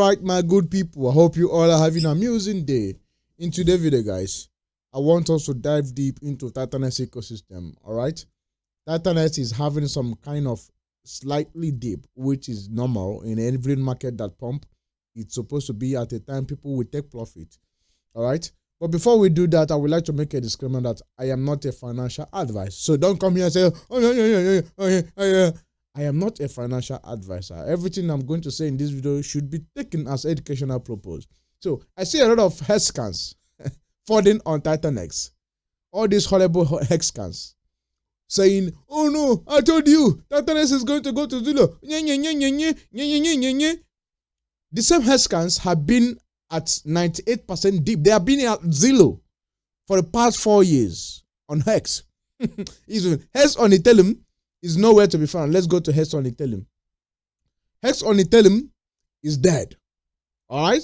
Alright, my good people, I hope you all are having an amusing day. In today's video, guys, I want us to dive deep into TitanX ecosystem. Alright, TitanX is having some kind of slightly dip, which is normal in every market that pump. It's supposed to be at a time people will take profit. Alright, but before we do that, I would like to make a disclaimer that I am not a financial advisor. So don't come here and say, oh, I am not a financial advisor. Everything I'm going to say in this video should be taken as educational purpose. So I see a lot of head scans falling on TitanX. All these horrible head scans saying, oh no, I told you, TitanX is going to go to zero. The same head scans have been at 98% dip. They have been at zero for the past 4 years on Hex. Even Hex on Ethereum is nowhere to be found. Let's go to Hex on Ethereum. Hex on Ethereum is dead. Alright?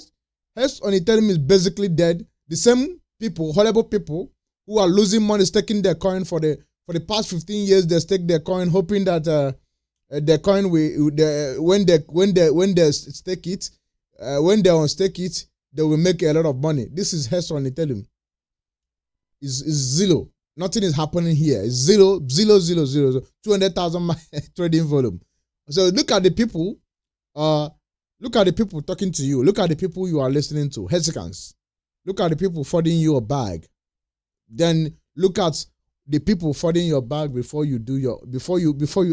Hex on Ethereum is basically dead. The same people, horrible people, who are losing money staking their coin for the past 15 years, they stake their coin, hoping that their coin will when they stake it, when they unstake it, they will make a lot of money. This is Hex on Ethereum. Is zero. Nothing is happening here. It's 200,000 trading volume. So look at the people. Look at the people talking to you. Look at the people you are listening to. Hexicans. Look at the people forwarding you a bag. Then look at the people forwarding your bag before you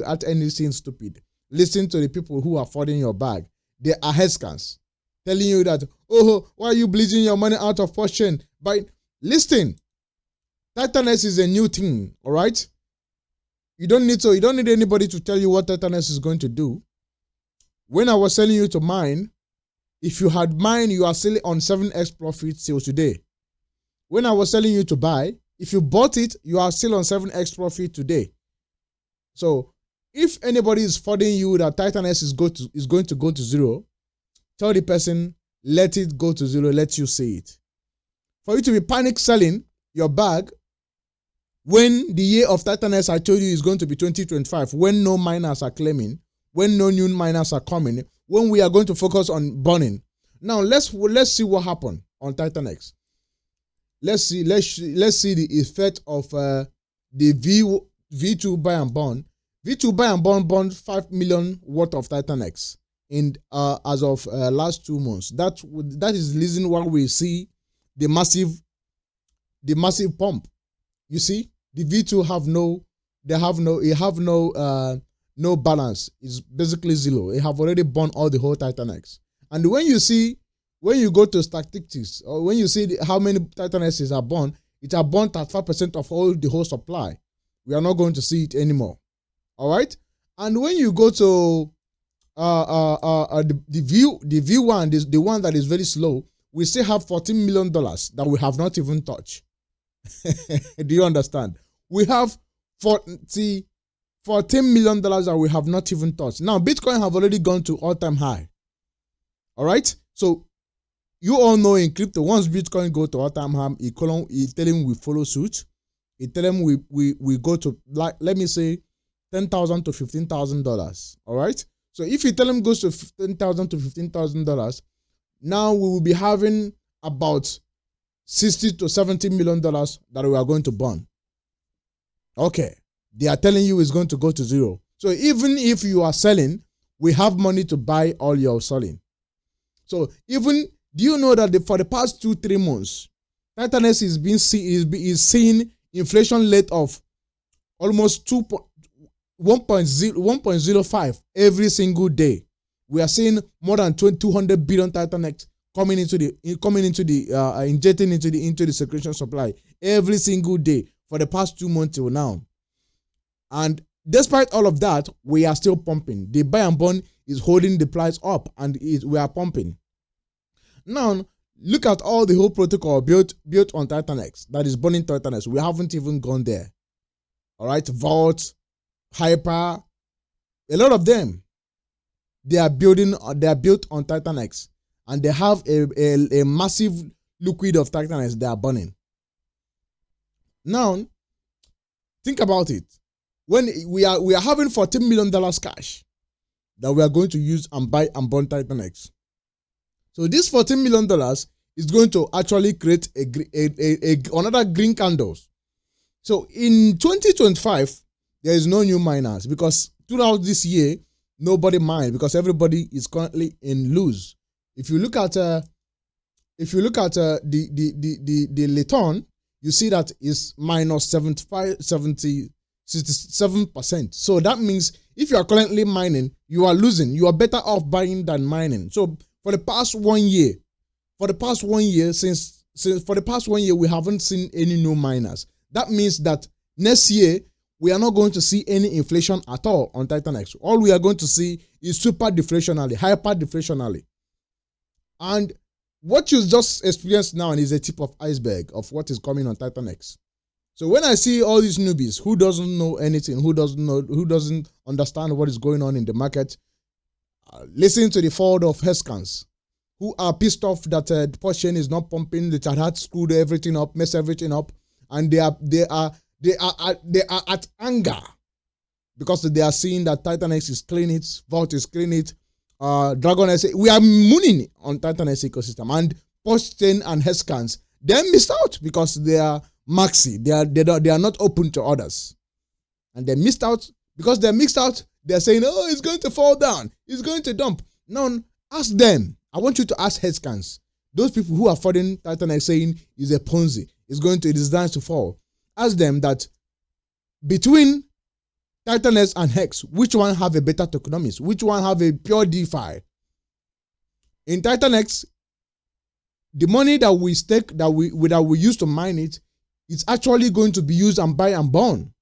add anything stupid. Listen to the people who are forwarding your bag. They are hexicans, telling you that, oh, why are you bleeding your money out of PulseChain? But listen. TitanX is a new thing, all right? You don't need anybody to tell you what TitanX is going to do. When I was telling you to mine, if you had mine, you are still on 7x profit till today. When I was telling you to buy, if you bought it, you are still on 7x profit today. So if anybody is forwarding you that TitanX is going to go to zero, tell the person, let it go to zero, let you see it. For you to be panic selling your bag, when the year of TitanX I told you is going to be 2025, when no miners are claiming, when no new miners are coming, when we are going to focus on burning. Now let's see what happened on TitanX. Let's see the effect of the V2 buy and burn. V2 buy and burn 5 million worth of TitanX in as of last 2 months. That is the reason why we see the massive pump. You see, the V2 no balance. It's basically zero. It have already burned all the whole TitanX. And when you go to statistics, or when you see how many TitanXs are burned, it has burned 35% of all the whole supply. We are not going to see it anymore. All right. And when you go to the V1, the one that is very slow, we still have $14 million that we have not even touched. Do you understand? We have $14 million that we have not even touched. Now, Bitcoin have already gone to all-time high. All right? So, you all know in crypto, once Bitcoin go to all-time high, Ethereum will follow suit. Ethereum we go to, like, let me say, $10,000 to $15,000. All right? So, if Ethereum goes to $10,000 to $15,000, now we will be having about $60 to $70 million that we are going to burn. Okay. They are telling you it's going to go to zero. So even if you are selling, we have money to buy all your selling. So do you know that for the past 2-3 months, TitanX is seeing inflation rate of almost 1.05 every single day. We are seeing more than 200 billion TitanX injecting into the circulation supply every single day for the past 2 months till now. And despite all of that, we are still pumping. The buy and burn is holding the price up, and we are pumping. Now, look at all the whole protocol built on TitanX that is burning TitanX. We haven't even gone there. All right, Vault, Hyper, a lot of them, they are built on TitanX, and they have a massive liquid of TitanX they are burning. Now, think about it. When we are having $14 million cash that we are going to use and buy and burn TitanX. So this $14 million is going to actually create another green candles. So in 2025, there is no new miners because throughout this year, nobody mined because everybody is currently in lose. If you look at the return, you see that is minus 67%. So that means if you are currently mining, you are losing. You are better off buying than mining. So for the past 1 year, we haven't seen any new miners. That means that next year, we are not going to see any inflation at all on TitanX. All we are going to see is super deflationary, hyper deflationary. And what you just experienced now is a tip of iceberg of what is coming on TitanX. So when I see all these newbies who doesn't know anything, who doesn't understand what is going on in the market, listen to the forward of HESCANs, who are pissed off that the PulseChain is not pumping, the had screwed everything up, messed everything up, and they are at anger because they are seeing that TitanX is clean it, Vault is clean it, Dragon SA. We are mooning on TitanX ecosystem, and PulseChain and HESCANs, they missed out because they are maxi. They are not open to others, and they missed out because they're mixed out. They're saying, "Oh, it's going to fall down. It's going to dump." No, ask them. I want you to ask HESCANs. Those people who are funding TitanX saying it's a Ponzi, it's designed to fall. Ask them that between TitanX and Hex, which one have a better tokenomics? Which one have a pure DeFi? In TitanX, the money that we stake, that we use to mine it, is actually going to be used and buy and burn.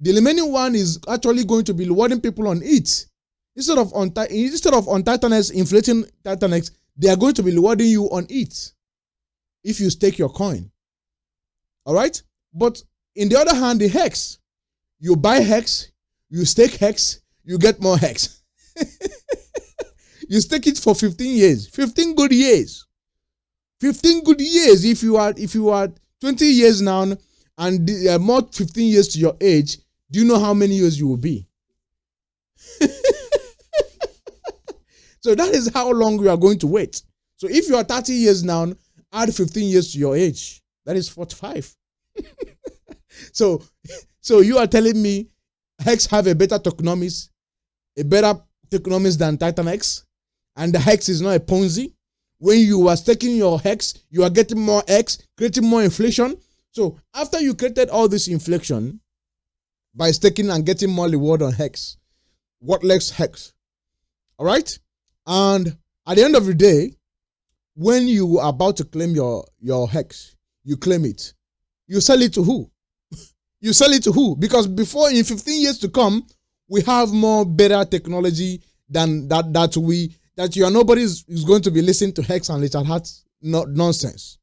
The remaining one is actually going to be rewarding people on it. Instead of on TitanX inflating TitanX, they are going to be rewarding you on it if you stake your coin. All right? But in the other hand, the Hex, you buy Hex, you stake Hex, you get more Hex. You stake it for 15 years, 15 good years. 15 good years. If you are 20 years now and more 15 years to your age, do you know how many years you will be? So that is how long we are going to wait. So if you are 30 years now, add 15 years to your age. That is 45. So you are telling me Hex have a better tokenomics than TitanX, and the Hex is not a Ponzi? When you are staking your Hex, you are getting more X, creating more inflation. So after you created all this inflation by staking and getting more reward on Hex, what left Hex? All right? And at the end of the day, when you are about to claim your Hex, you claim it. You sell it to who? You sell it to who? Because before, in 15 years to come, we have more better technology than that nobody is going to be listening to Hex and Little Heart nonsense.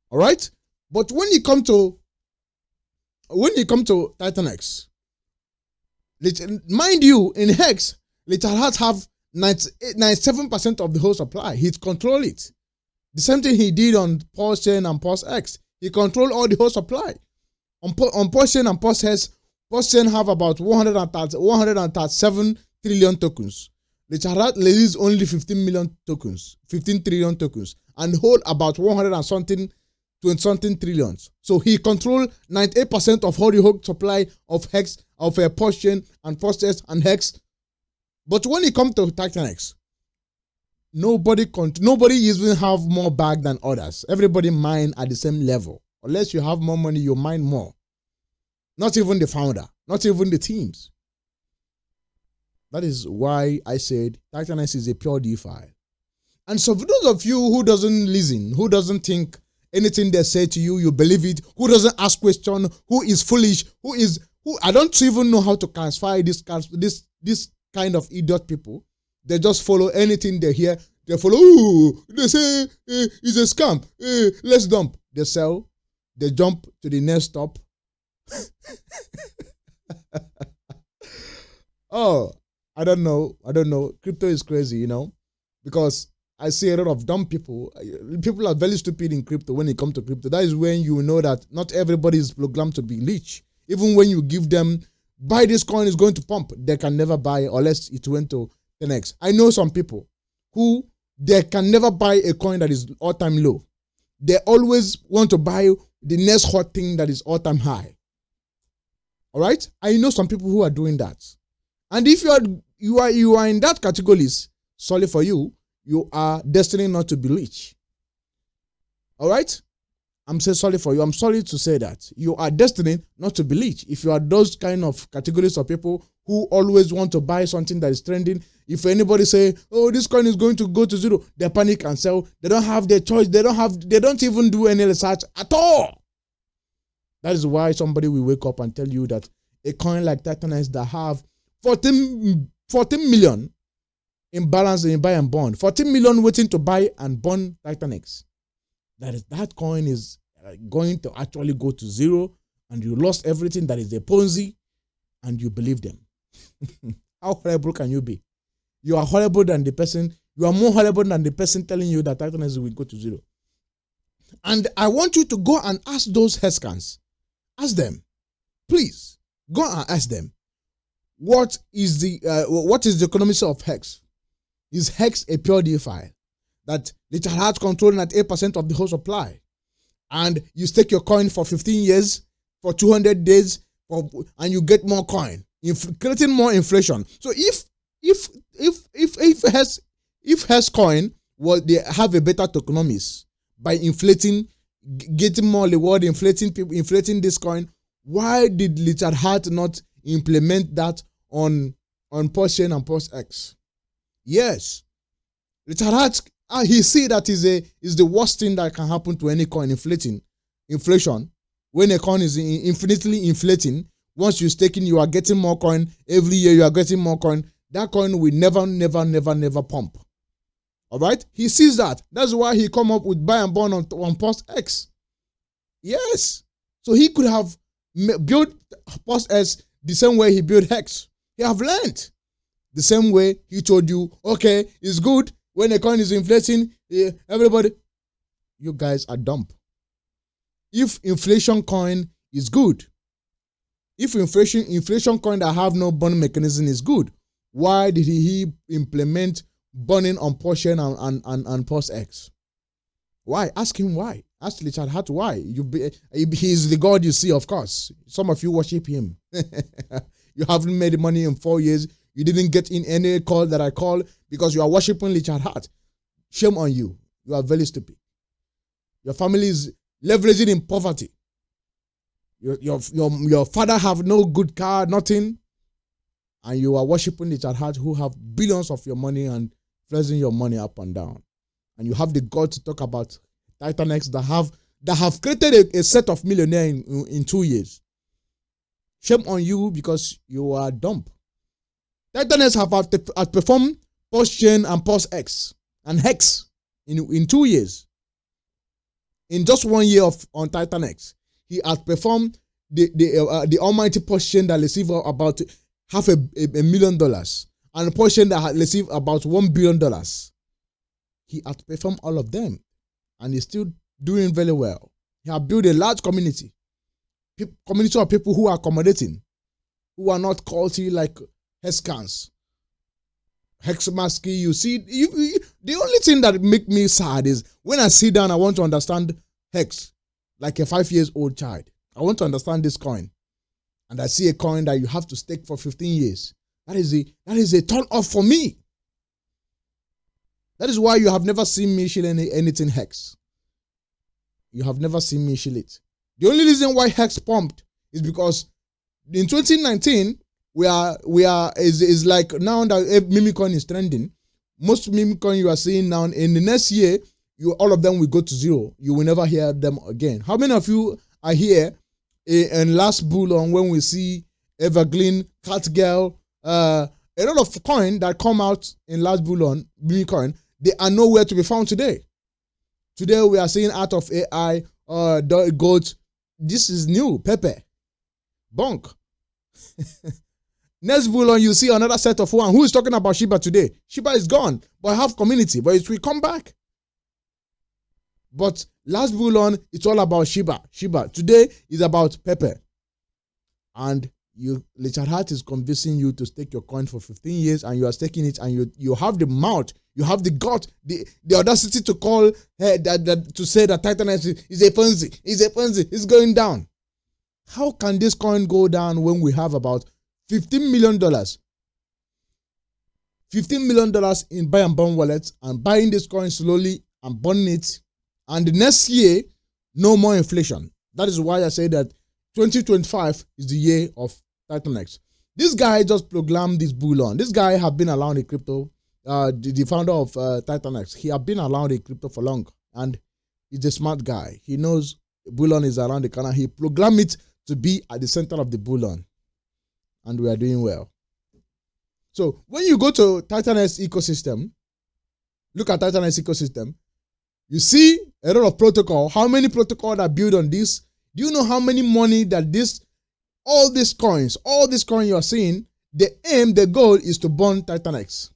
All right? But when you come to TitanX, mind you, in Hex, Little Heart have 97% of the whole supply. He control it. The same thing he did on PulseChain and PulseX. He controlled all the whole supply. On PulseChain and PulseX, PulseChain have about 137 trillion tokens. Richard released only 15 million tokens, 15 trillion tokens, and hold about 100 and something, 20 something trillions. So he controlled 98% of all the whole supply of Hex, of PulseChain and PulseX and Hex. But when it comes to TitanX, nobody even have more bag than others. Everybody mine at the same level. Unless you have more money, you mine more. Not even the founder, not even the teams. That is why I said TitanX is a pure DeFi. And so for those of you who doesn't listen, who doesn't think anything they say to you, you believe it, who doesn't ask question, who is foolish, who I don't even know how to classify this kind of idiot people. They just follow anything they hear. They follow, ooh, they say it's a scam. Let's dump. They sell. They jump to the next stop. Oh, I don't know. Crypto is crazy, because I see a lot of dumb people. People are very stupid in crypto when it comes to crypto. That is when you know that not everybody is programmed to be rich. Even when you give them, buy this coin, is going to pump, they can never buy unless it went to TitanX. I know some people who they can never buy a coin that is all-time low. They always want to buy the next hot thing that is all-time high. All right? I know some people who are doing that. And if you are in that category, sorry for you, you are destined not to be rich. All right? I'm saying sorry for you. I'm sorry to say that. You are destined not to be rich. If you are those kind of categories of people who always want to buy something that is trending, if anybody say, oh, this coin is going to go to zero, they panic and sell. They don't have their choice. They don't even do any research at all. That is why somebody will wake up and tell you that a coin like TitanX that have 14 million in balance in buy and bond, 14 million waiting to buy and bond TitanX. That coin is going to actually go to zero, and you lost everything. That is a Ponzi, and you believe them. How horrible can you be? You are horrible than the person. You are more horrible than the person telling you that TitanX will go to zero. And I want you to go and ask those Hexcans. Ask them, please go and ask them. What is the economics of Hex? Is Hex a pure DeFi that Richard Hart controlling at 8% of the whole supply, and you stake your coin for 15 years, for 200 days, and you get more coin, creating more inflation? So if Hex coin they have a better tokenomics by inflating, getting more reward, inflating this coin, why did Richard Hart not implement that on PulseChain and PulseX? Yes, Richard Hart, he see that is the worst thing that can happen to any coin, inflation. When a coin is infinitely inflating, once you're staking, you are getting more coin. Every year you are getting more coin. That coin will never pump. All right? He sees that. That's why he come up with buy and bond on PulseX. Yes. So he could have built PulseX the same way he built Hex. He have learned. The same way he told you, okay, it's good when a coin is inflating, everybody, you guys are dumb. If inflation coin is good, if inflation coin that have no bond mechanism is good, why did he implement burning on PulseChain and PulseX? Why? Ask him why. Ask Richard Hart why. He's the God you see, of course. Some of you worship him. You haven't made money in 4 years. You didn't get in any call that I call because you are worshiping Richard Hart. Shame on you. You are very stupid. Your family is leveraging in poverty. Your father have no good car, nothing. And you are worshiping Richard Hart, who have billions of your money and flexing your money up and down. And you have the God to talk about TitanX that have created a set of millionaires in 2 years. Shame on you because you are dumb. TitanX have outperformed PulseChain and PulseX and Hex in 2 years. In just 1 year on TitanX, he outperformed the almighty PulseChain that received about $500,000 and PulseChain that had received about $1 billion. He outperformed all of them, and he's still doing very well. He has built a large community of people who are accommodating, who are not culty like Hexcans, Hexmasky. You see, the only thing that make me sad is when I sit down, I want to understand Hex like a 5-year-old child. I want to understand this coin, and I see a coin that you have to stake for 15 years. That is a turn off for me. That is why you have never seen me shill anything Hex. You have never seen me shill it. The only reason why Hex pumped is because in 2019. Is like now that meme coin is trending. Most meme coin you are seeing now in the next year, all of them will go to zero. You will never hear them again. How many of you are here in last bull on when we see Evergreen, Catgirl, a lot of coin that come out in last bull on meme coin, they are nowhere to be found today. Today we are seeing Art of AI, Goat. This is new. Pepe, Bonk. Next bull you see another set of one. Who is talking about Shiba today? Shiba is gone, but I have community, but it will come back. But last bull it's all about Shiba. Today is about Pepe. And Richard Hart is convincing you to stake your coin for 15 years, and you are staking it, and you have the mouth. You have the gut, the audacity to call to say that TitanX is a Ponzi, it's going down. How can this coin go down when we have about $15 million? $15 million in buy and burn wallets and buying this coin slowly and burning it. And the next year, no more inflation. That is why I say that 2025 is the year of TitanX. This guy just proclaimed this bull on. This guy have been around the crypto. The founder of TitanX, he have been around the crypto for long, and he's a smart guy. He knows bullion is around the corner. He programmed it to be at the center of the bullion, and we are doing well. So when you go to TitanX ecosystem, look at TitanX ecosystem, you see a lot of protocol. How many protocols are built on this? Do you know how many money that all these coins you are seeing, the goal is to burn TitanX.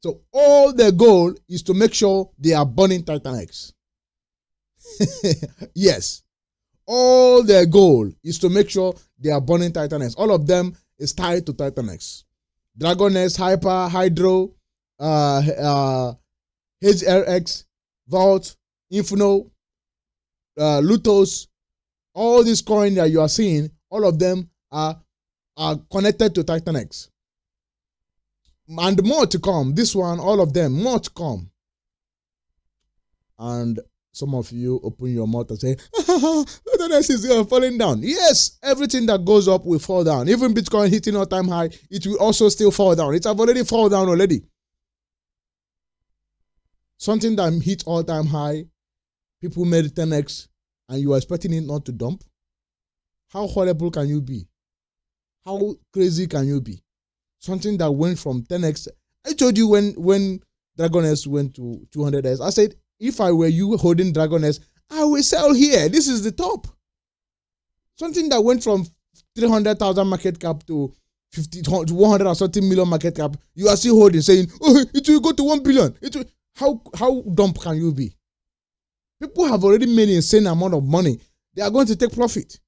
So all their goal is to make sure they are burning TitanX. Yes. All their goal is to make sure they are burning TitanX. All of them is tied to TitanX. DragonX, Hyper, Hydro, HRX, Vault, Inferno, Lutos, all these coins that you are seeing, all of them are connected to TitanX. And more to come. This one, all of them, more to come. And some of you open your mouth and say, TitanX is falling down. Yes, everything that goes up will fall down. Even Bitcoin hitting all-time high, it will also still fall down. It have already fallen down already. Something that hit all-time high, people made 10x, and you are expecting it not to dump. How horrible can you be? How crazy can you be? Something that went from 10x. I told you when DragonX went to 200x, I said, if I were you holding DragonX, I will sell here. This is the top. Something that went from 300,000 market cap to 130 million market cap, you are still holding, saying, oh, it will go to 1 billion. How dumb can you be? People have already made an insane amount of money. They are going to take profit.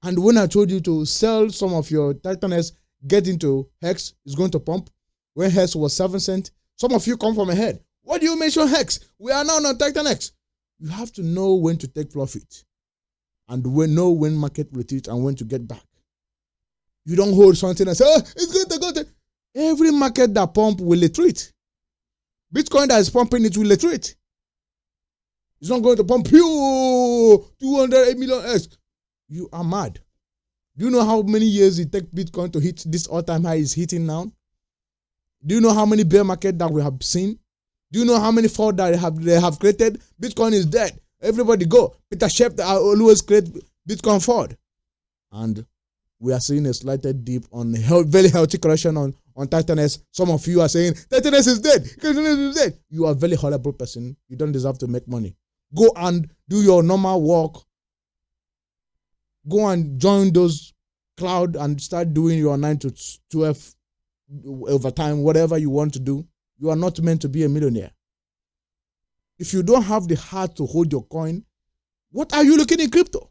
And when I told you to sell some of your TitanX, get into Hex, it's going to pump. When Hex was 7 cents, some of you come from ahead. What do you mention Hex? We are now on TitanX. You have to know when to take profit and know when market retreat and when to get back. You don't hold something and say, oh, it's going to go to. Every market that pump will retreat. Bitcoin that is pumping, it will retreat. It's not going to pump 208 million X. You are mad. Do you know how many years it takes Bitcoin to hit this all-time high is hitting now? Do you know how many bear market that we have seen? Do you know how many fall that they have created? Bitcoin is dead. Everybody go. Peter Schiff always create Bitcoin fraud. And we are seeing a slight dip on very healthy correction on TitanX. Some of you are saying, TitanX is dead. TitanX is dead. You are a very horrible person. You don't deserve to make money. Go and do your normal work. Go and join those cloud and start doing your 9 to 12 overtime, whatever you want to do. You are not meant to be a millionaire. If you don't have the heart to hold your coin, what are you looking in crypto?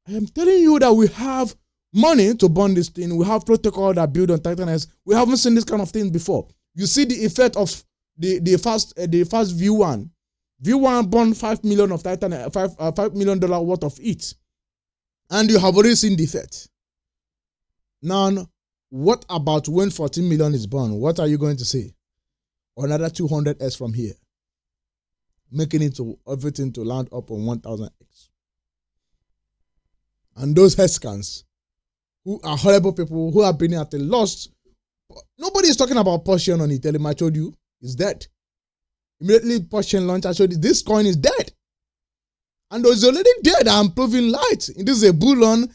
I am telling you that we have money to burn this thing. We have protocol that build on TitanX. We haven't seen this kind of thing before. You see the effect of the first V1. V1 burned $5 million of TitanX, $5 million worth of it. And you have already seen the effect. Now, what about when 14 million is burned? What are you going to say? Another 200x from here. Making it to everything to land up on 1000x. And those headscans who are horrible people who have been at a loss. Nobody is talking about PulseChain on Ethereum. I told you it's dead. Immediately PulseChain launched, I showed you this coin is dead. And it's already dead. I'm proving light. This is a bull run.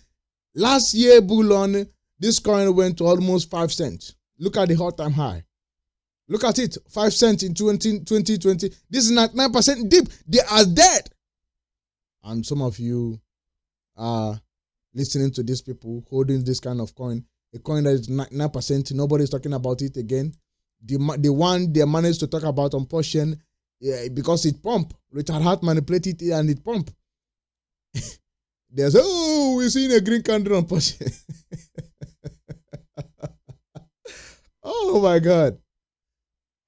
Last year bull run, this coin went to almost 5 cents. Look at the all-time high. Look at it. 5 cents in 2020. This is not 9% dip. They are dead. And some of you are listening to these people holding this kind of coin. A coin that is 9%. Nobody's talking about it again. The one they managed to talk about on PulseChain, because it pump. Richard Hart manipulated it and it pump. There's, oh, we're seeing a green candle on PulseChain. Oh my God.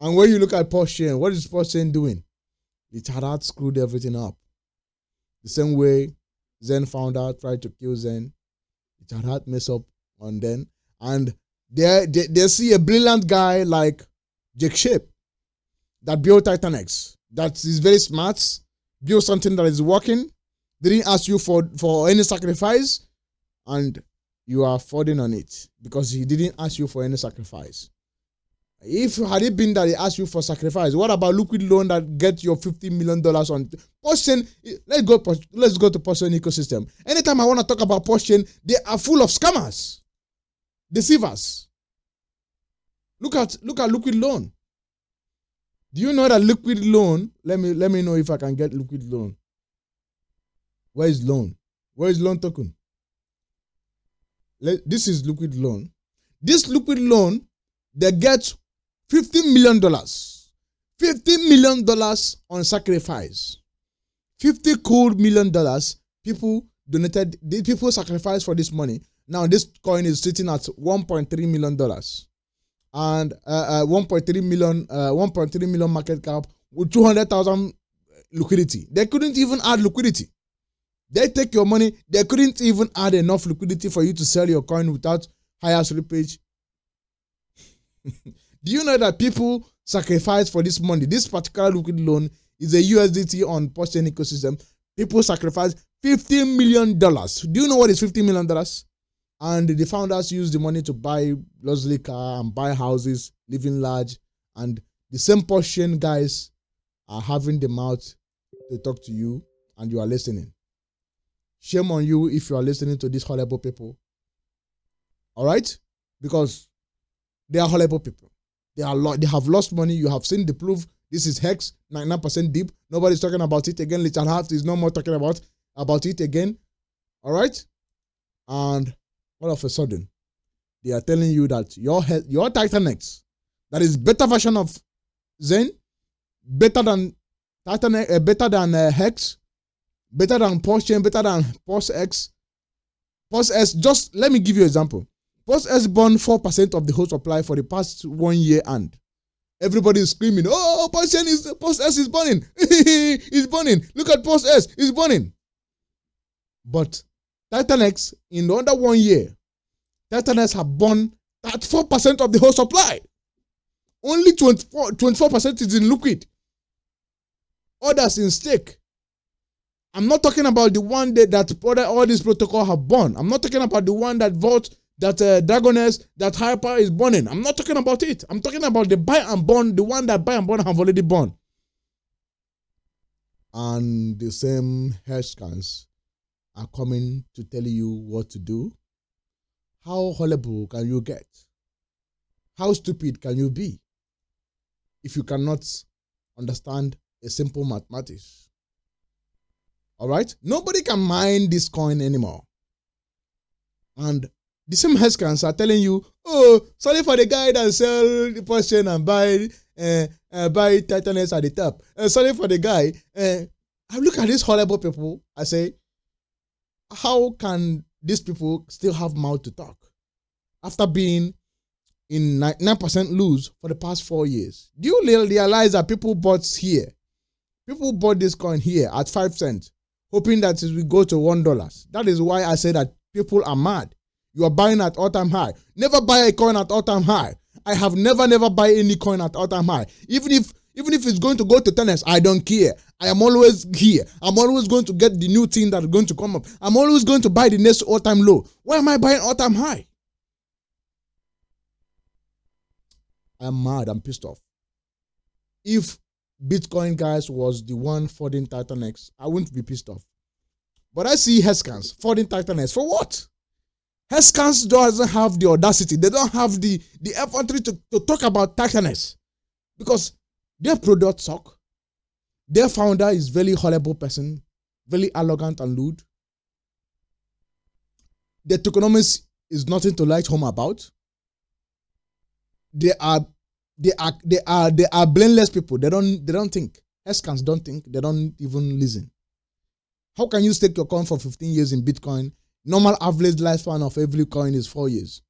And when you look at PulseChain, what is PulseChain doing? It had screwed everything up. The same way Zen founder tried to kill Zen. It had mess up on them. And they see a brilliant guy like Jake Shape that built TitanX. That is very smart, built something that is working, didn't ask you for any sacrifice, and you are falling on it because he didn't ask you for any sacrifice. If had it been that he asked you for sacrifice, what about liquid loan that gets your $50 million on PulseChain? Let's go to PulseChain ecosystem. Anytime I want to talk about PulseChain, they are full of scammers, deceivers. Look at liquid loan. Do you know that liquid loan? Let me know if I can get liquid loan. Where is loan? Where is loan token? This is liquid loan. This liquid loan, they get $50 million. $50 million on sacrifice. $50 million. People donated, people sacrificed for this money. Now this coin is sitting at $1.3 million. And 1.3 million market cap with 200,000 liquidity. They couldn't even add liquidity. They take your money. They couldn't even add enough liquidity for you to sell your coin without higher slippage. Do you know that people sacrifice for this money? This particular liquid loan is a USDT on PulseChain ecosystem. People sacrifice $50 million. Do you know what is $50 million? And the founders use the money to buy luxury car and buy houses, living large. And the same PulseChain guys are having the mouth to talk to you and you are listening. Shame on you if you are listening to these horrible people. All right? Because they are horrible people. They have lost money. You have seen the proof. This is Hex, 99% deep. Nobody's talking about it again. Richard Haft is no more talking about it again. All right? And all of a sudden, they are telling you that your TitanX, that is better version of Zen, better than TitanX, better than Hex, better than PulseChain, better than PulseX. PulseX, just let me give you an example. PulseX burned 4% of the whole supply for the past 1 year, and everybody is screaming, "Oh, PulseX is burning! It's burning! Look at PulseX, it's burning!" But TitanX, in under 1 year, TitanX have burned 4% of the whole supply. Only 24% is in liquid. Others in stake. I'm not talking about the one that all these protocols have burned. I'm not talking about the one that Vault, that Dragoness, that Hyper is burning. I'm not talking about it. I'm talking about the buy and burn, the one that buy and burn have already burned. And the same hedge scans are coming to tell you what to do. How horrible can you get? How stupid can you be if you cannot understand a simple mathematics? All right? Nobody can mine this coin anymore. And the same hedge scans are telling you, "Oh, sorry for the guy that sell the PulseChain and buy TitanX at the top. Sorry for the guy." I look at these horrible people. I say, how can these people still have mouth to talk after being in 9% lose for the past 4 years? Do you realize that people bought here? People bought this coin here at 5 cents, hoping that it will go to $1. That is why I say that people are mad. You are buying at all-time high. Never buy a coin at all-time high. I have never buy any coin at all-time high. Even if it's going to go to 10x, I don't care. I am always here. I'm always going to get the new thing that is going to come up. I'm always going to buy the next all-time low. Why am I buying all-time high? I'm mad. I'm pissed off. If Bitcoin guys was the one funding TitanX, I wouldn't be pissed off. But I see Heskans funding TitanX for what? Heskans doesn't have the audacity. They don't have the effort to talk about TitanX because their product suck. Their founder is very horrible person, very arrogant and lewd. Their tokenomics is nothing to write home about. They are brainless people. They don't think. Heskans don't think. They don't even listen. How can you stake your coin for 15 years in Bitcoin? Normal average lifespan of every coin is 4 years.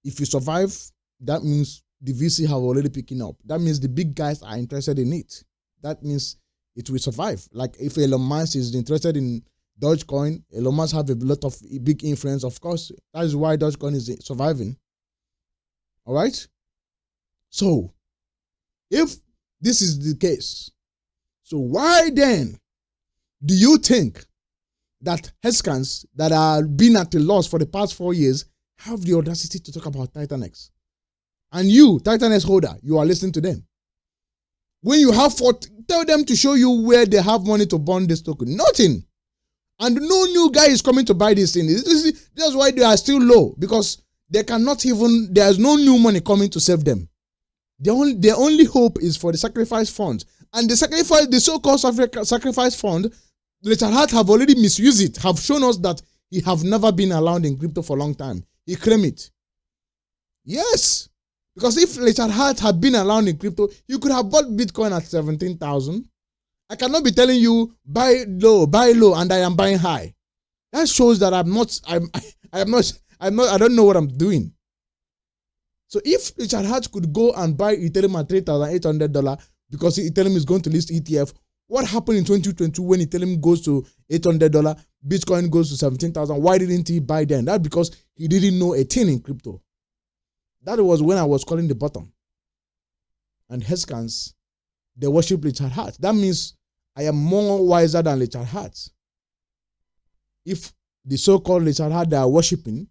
If you survive, that means the VC have already picking up. That means the big guys are interested in it. That means it will survive. Like if Elon Musk is interested in Dogecoin, Elon Musk have a lot of big influence. Of course, that is why Dogecoin is surviving. All right. So, if this is the case, so why then do you think that hedge that are been at a loss for the past 4 years have the audacity to talk about TitanX? And you, TitanX holder, you are listening to them. When you have tell them to show you where they have money to burn this token. Nothing. And no new guy is coming to buy this thing. That's why they are still low, because they cannot even, there's no new money coming to save them. Their only hope is for the sacrifice fund. And the so-called sacrifice fund, Richard Hart have already misused it, have shown us that he have never been allowed in crypto for a long time. He claimed it. Yes. Because if Richard Hart had been allowed in crypto, you could have bought Bitcoin at 17,000. I cannot be telling you buy low, and I am buying high. That shows that I don't know what I'm doing. So if Richard Hart could go and buy Ethereum at $3,800 because Ethereum is going to list ETF, what happened in 2022 when Ethereum goes to $800, Bitcoin goes to 17,000? Why didn't he buy then? That's because he didn't know a thing in crypto. That was when I was calling the bottom. And hedge they worship Richard Hart. That means I am more wiser than Richard Hart. If the so-called Richard Hart they are worshiping,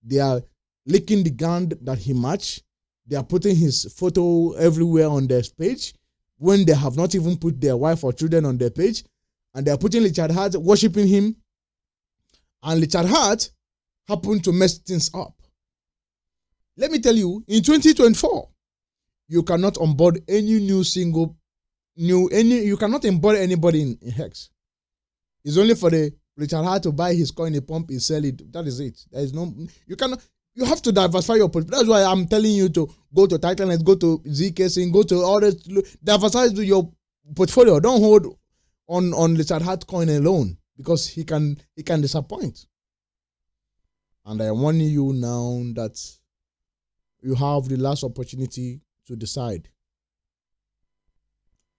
they are licking the ground that he matched, they are putting his photo everywhere on their page, when they have not even put their wife or children on their page, and they are putting Richard Hart, worshiping him, and Richard Hart happened to mess things up. Let me tell you, in 2024, you cannot onboard any you cannot onboard anybody in Hex. It's only for the Richard Hart to buy his coin, he pump, he sell it. That is it. There is no, you have to diversify your portfolio. That's why I'm telling you to go to TitanX, go to ZK, go to all this, diversify your portfolio. Don't hold on Richard Hart coin alone, because he can disappoint. And I warn you now that you have the last opportunity to decide.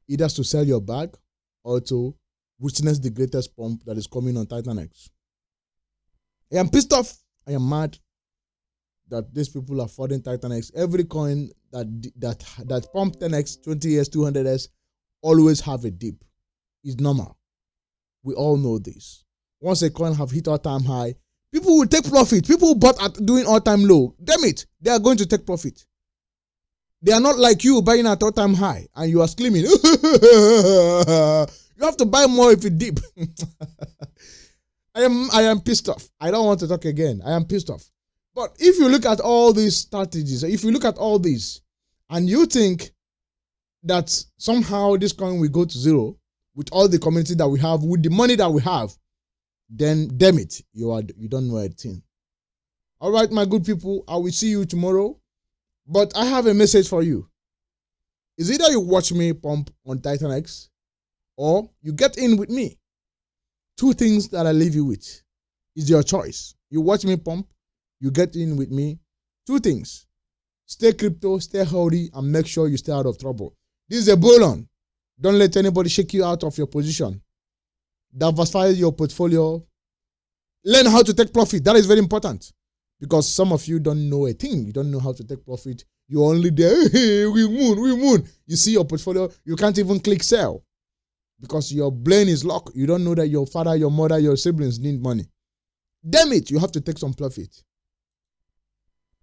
Either to sell your bag or to witness the greatest pump that is coming on TitanX. I am pissed off. I am mad that these people are flooding TitanX. Every coin that pump 10x, 20s, 200s always have a dip. It's normal. We all know this. Once a coin have hit all-time high, people will take profit. People bought at doing all-time low. Damn it, they are going to take profit. They are not like you buying at all-time high and you are screaming. You have to buy more if it dip. I am pissed off. I don't want to talk again. I am pissed off. But if you look at all these strategies, if you look at all these, and you think that somehow this coin will go to zero with all the community that we have, with the money that we have, then damn it, you don't know a thing. All right, my good people, I will see you tomorrow. But I have a message for you. It's either you watch me pump on TitanX or you get in with me. Two things that I leave you with. It's your choice. You watch me pump, you get in with me. Two things. Stay crypto, stay healthy, and make sure you stay out of trouble. This is a bull-on. Don't let anybody shake you out of your position. Diversify your portfolio. Learn how to take profit. That is very important. Because some of you don't know a thing. You don't know how to take profit. You're only there, hey, we moon. You see your portfolio, you can't even click sell. Because your brain is locked. You don't know that your father, your mother, your siblings need money. Damn it, you have to take some profit.